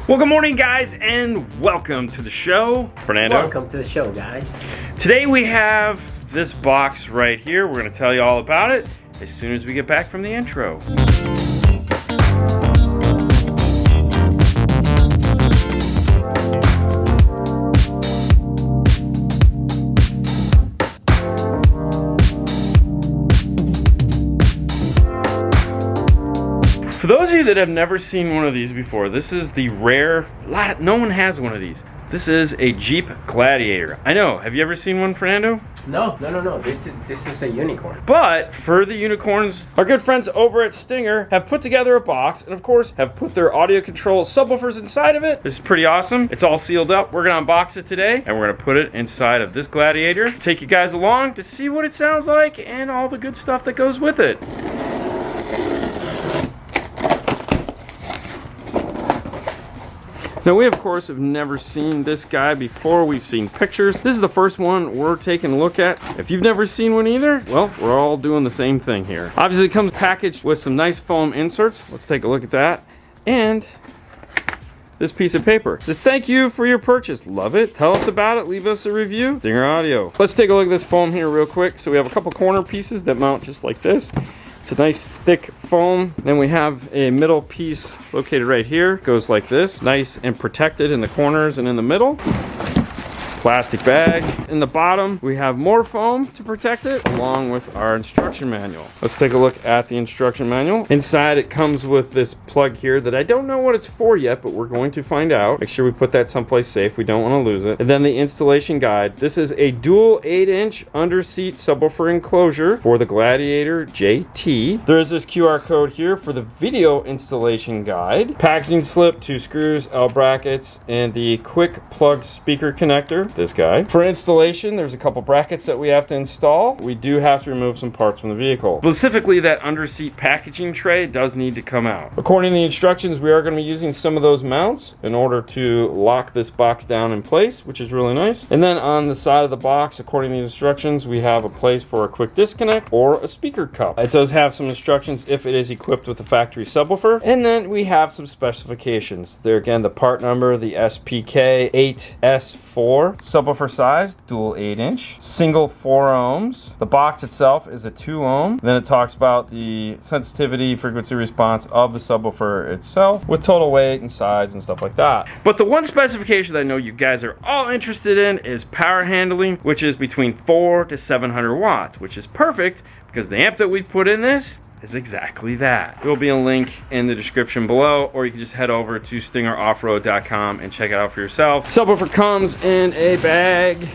Well, good morning, guys, and welcome to the show. Fernando. Welcome to the show, guys. Today we have this box right here. We're going to tell you all about it as soon as we get back from the intro. For those of you that have never seen one of these before, this is the rare, no one has one of these. This is a Jeep Gladiator. I know, have you ever seen one, Fernando? No. This is a unicorn. But for the unicorns, our good friends over at Stinger have put together a box and of course have put their AudioControl subwoofers inside of it. This is pretty awesome. It's all sealed up. We're gonna unbox it today and we're gonna put it inside of this Gladiator. Take you guys along to see what it sounds like and all the good stuff that goes with it. Now we of course have never seen this guy before. We've seen pictures. This is the first one we're taking a look at. If you've never seen one either, well, we're all doing the same thing here. Obviously it comes packaged with some nice foam inserts. Let's take a look at that. And this piece of paper. It says, thank you for your purchase. Love it. Tell us about it. Leave us a review. Stinger Audio. Let's take a look at this foam here real quick. So we have a couple corner pieces that mount just like this. It's a nice thick foam. Then we have a middle piece located right here. Goes like this, nice and protected in the corners and in the middle. Plastic bag. In the bottom, we have more foam to protect it, along with our instruction manual. Let's take a look at the instruction manual. Inside, it comes with this plug here that I don't know what it's for yet, but we're going to find out. Make sure we put that someplace safe. We don't want to lose it. And then the installation guide. This is a dual 8-inch underseat subwoofer enclosure for the Gladiator JT. There is this QR code here for the video installation guide. Packaging slip, 2 screws, L brackets, and the quick plug speaker connector. This guy. For installation, there's a couple brackets that we have to install. We do have to remove some parts from the vehicle. Specifically, that underseat packaging tray does need to come out. According to the instructions, we are going to be using some of those mounts in order to lock this box down in place, which is really nice. And then on the side of the box, according to the instructions, we have a place for a quick disconnect or a speaker cup. It does have some instructions if it is equipped with a factory subwoofer. And then we have some specifications. There again, the part number, the SPK8S4. Subwoofer size, dual 8-inch, single 4 ohms. The box itself is a 2 ohm. Then it talks about the sensitivity, frequency response of the subwoofer itself with total weight and size and stuff like that. But the one specification that I know you guys are all interested in is power handling, which is between 400 to 700 watts, which is perfect because the amp that we put in this is exactly that. There will be a link in the description below, or you can just head over to stingeroffroad.com and check it out for yourself. Subwoofer comes in a bag,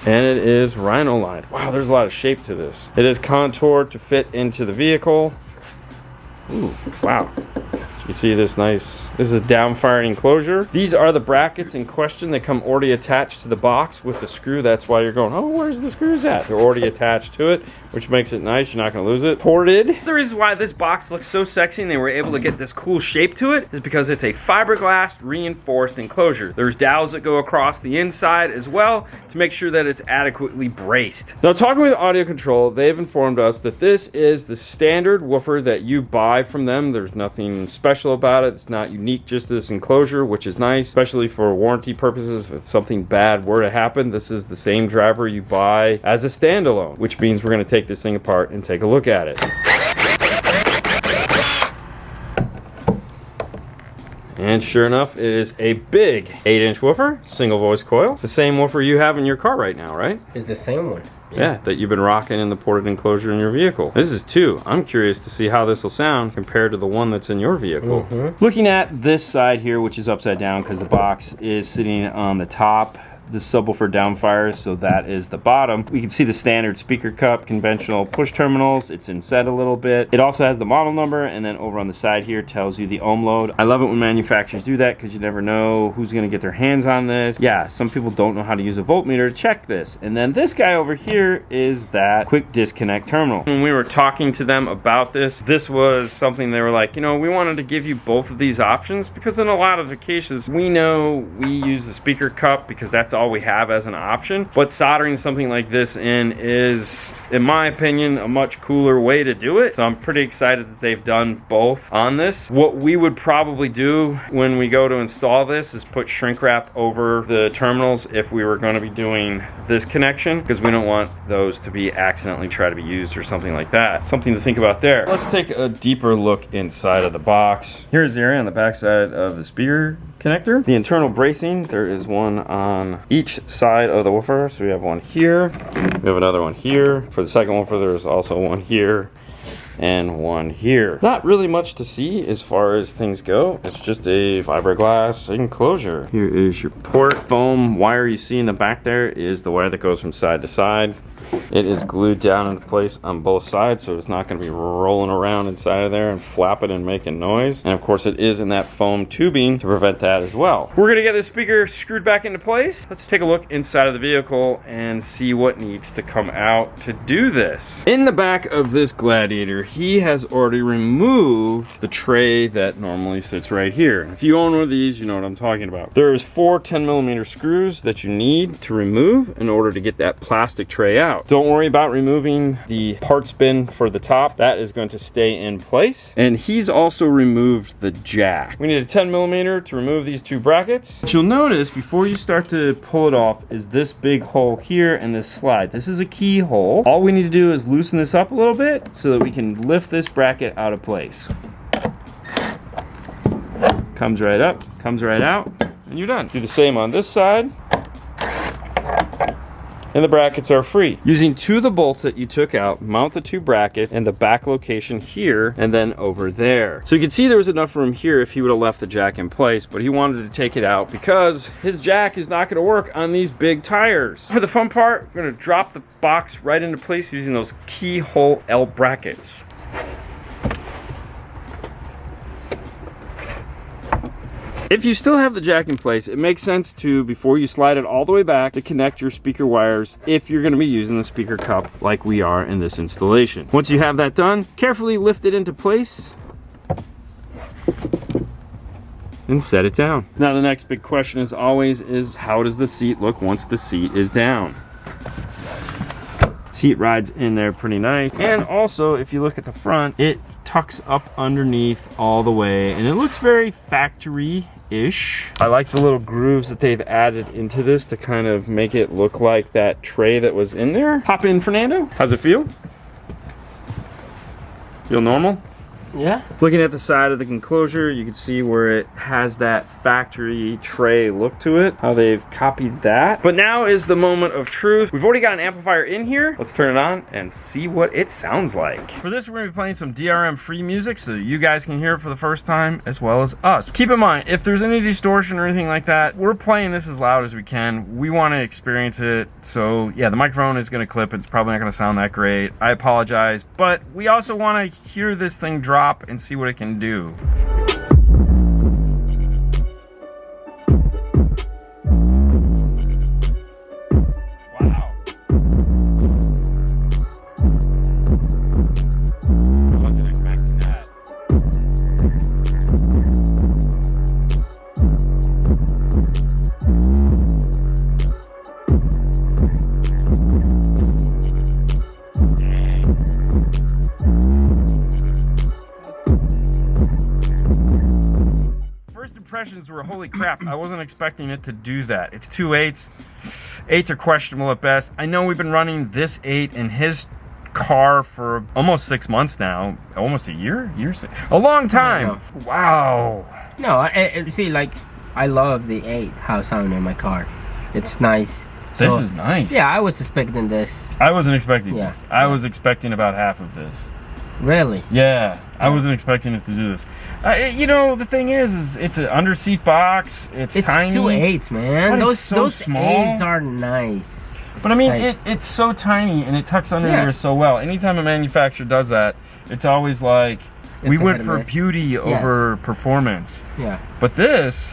and it is rhino lined. Wow, there's a lot of shape to this. It is contoured to fit into the vehicle. Ooh, wow. You see this nice, this is a downfiring enclosure. These are the brackets in question. They come already attached to the box with the screw. That's why you're going, oh, where's the screws at? They're already attached to it, which makes it nice. You're not gonna lose it. Ported. The reason why this box looks so sexy and they were able to get this cool shape to it is because it's a fiberglass reinforced enclosure. There's dowels that go across the inside as well to make sure that it's adequately braced. Now, talking with AudioControl, they've informed us that this is the standard woofer that you buy from them. There's nothing special about it. It's not unique just to this enclosure, which is nice, especially for warranty purposes. If something bad were to happen, this is the same driver you buy as a standalone, which means we're going to take this thing apart and take a look at it. And sure enough, it is a big 8-inch woofer, single voice coil. It's the same woofer you have in your car right now, right? It's the same one. Yeah, that you've been rocking in the ported enclosure in your vehicle. This is 2. I'm curious to see how this will sound compared to the one that's in your vehicle. Looking at this side here, which is upside down because the box is sitting on the top. The subwoofer downfires, so that is the bottom. We can see the standard speaker cup, conventional push terminals. It's inset a little bit. It also has the model number, and then over on the side here tells you the ohm load. I love it when manufacturers do that because you never know who's gonna get their hands on this. Yeah, some people don't know how to use a voltmeter to check this. And then this guy over here is that quick disconnect terminal. When we were talking to them about this was something they were like, you know, we wanted to give you both of these options because in a lot of the cases, we know we use the speaker cup because that's all all we have as an option. But soldering something like this in is, in my opinion, a much cooler way to do it. So I'm pretty excited that they've done both on this. What we would probably do when we go to install this is put shrink wrap over the terminals if we were going to be doing this connection, because we don't want those to be accidentally try to be used or something like that. Something to think about there. Let's take a deeper look inside of the box. Here's the area on the back side of the speaker connector. The internal bracing, there is one on each side of the woofer. So we have one here, we have another one here. For the second woofer, there's also one here and one here. Not really much to see as far as things go. It's just a fiberglass enclosure. Here is your port. Foam wire you see in the back there is the wire that goes from side to side. It is glued down into place on both sides, so it's not going to be rolling around inside of there and flapping and making noise. And of course it is in that foam tubing to prevent that as well. We're going to get this speaker screwed back into place. Let's take a look inside of the vehicle and see what needs to come out to do this. In the back of this Gladiator, he has already removed the tray that normally sits right here. If you own one of these, you know what I'm talking about. There's 4 10mm screws that you need to remove in order to get that plastic tray out. Don't worry about removing the parts bin for the top. That is going to stay in place. And he's also removed the jack. We need a 10mm to remove these 2 brackets. What you'll notice before you start to pull it off is this big hole here and this slide. This is a keyhole. All we need to do is loosen this up a little bit so that we can lift this bracket out of place. Comes right up, comes right out, and you're done. Do the same on this side. And the brackets are free. Using 2 of the bolts that you took out, mount the 2 brackets and the back location here and then over there. So you can see there was enough room here if he would have left the jack in place, but he wanted to take it out because his jack is not gonna work on these big tires. For the fun part, we're gonna drop the box right into place using those keyhole L brackets. If you still have the jack in place, it makes sense to, before you slide it all the way back, to connect your speaker wires if you're going to be using the speaker cup like we are in this installation. Once you have that done, carefully lift it into place and set it down. Now the next big question as always is, how does the seat look once the seat is down? Seat rides in there pretty nice. And also, if you look at the front, it tucks up underneath all the way and it looks very factory-ish. I like the little grooves that they've added into this to kind of make it look like that tray that was in there. Hop in, Fernando. How's it feel? Feel normal? Yeah. Looking at the side of the enclosure, you can see where it has that factory tray look to it, how they've copied that. But now is the moment of truth. We've already got an amplifier in here. Let's turn it on and see what it sounds like. For this, we're gonna be playing some DRM free music so that you guys can hear it for the first time as well as us. Keep in mind, if there's any distortion or anything like that, we're playing this as loud as we can. We wanna experience it. So yeah, the microphone is gonna clip. It's probably not gonna sound that great. I apologize, but we also wanna hear this thing drop and see what it can do. Wow. I wasn't expecting that. Impressions were, holy crap, I wasn't expecting it to do that. It's 2 8s. 8s are questionable at best. I know we've been running this 8 in his car for almost 6 months now. Almost a year? A long time. Yeah. Wow. No, I see, like, I love the 8, how it sounds in my car. It's nice. This is nice. Yeah, I was expecting this. I wasn't expecting Yeah. this. I was expecting about half of this. Really? Yeah, I wasn't expecting it to do this. You know, the thing is it's an underseat box. It's tiny. 2 8s, man. But Those, it's so those small. 8s are nice. But I mean, Like- it's so tiny and it tucks under Yeah. there so well. Anytime a manufacturer does that, it's always like, we It's a went hit or for miss. beauty over performance. Yeah. But this,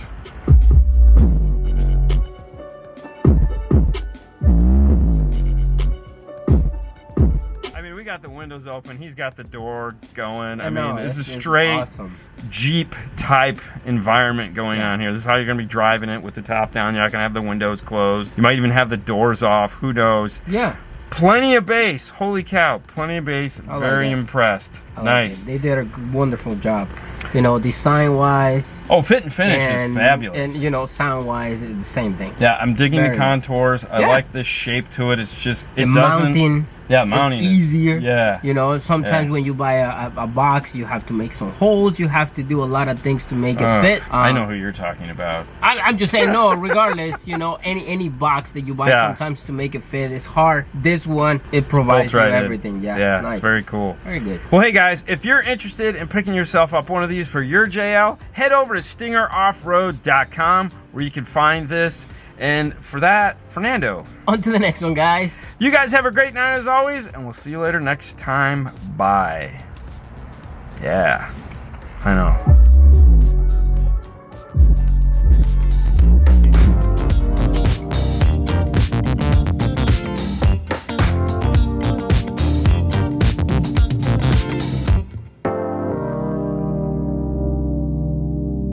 got the windows open. He's got the door going. I know, mean, it's a it's straight awesome. Jeep type environment going on here. This is how you're gonna be driving it with the top down. You're not gonna have the windows closed. You might even have the doors off. Who knows? Yeah. Plenty of bass. Holy cow. Plenty of bass. Very impressed. Nice. They did a wonderful job. You know, design wise. Oh, fit and finish is fabulous. And you know, sound wise, it's the same thing. Yeah, I'm digging Very the contours. I Yeah. like the shape to it. It's just, it The doesn't. mounting. Yeah, mounting. It's easier. Yeah. You know, sometimes Yeah. when you buy a box, you have to make some holes. You have to do a lot of things to make it fit. I know who you're talking about. I'm just saying, no, regardless, you know, any box that you buy, sometimes to make it fit, it's hard. This one, it provides you everything. Yeah, nice. It's very cool. Very good. Well, hey guys, if you're interested in picking yourself up one of these for your JL, head over to stingeroffroad.com where you can find this. And for that, Fernando. On to the next one, guys. You guys have a great night as always, and we'll see you later next time. Bye. Yeah, I know.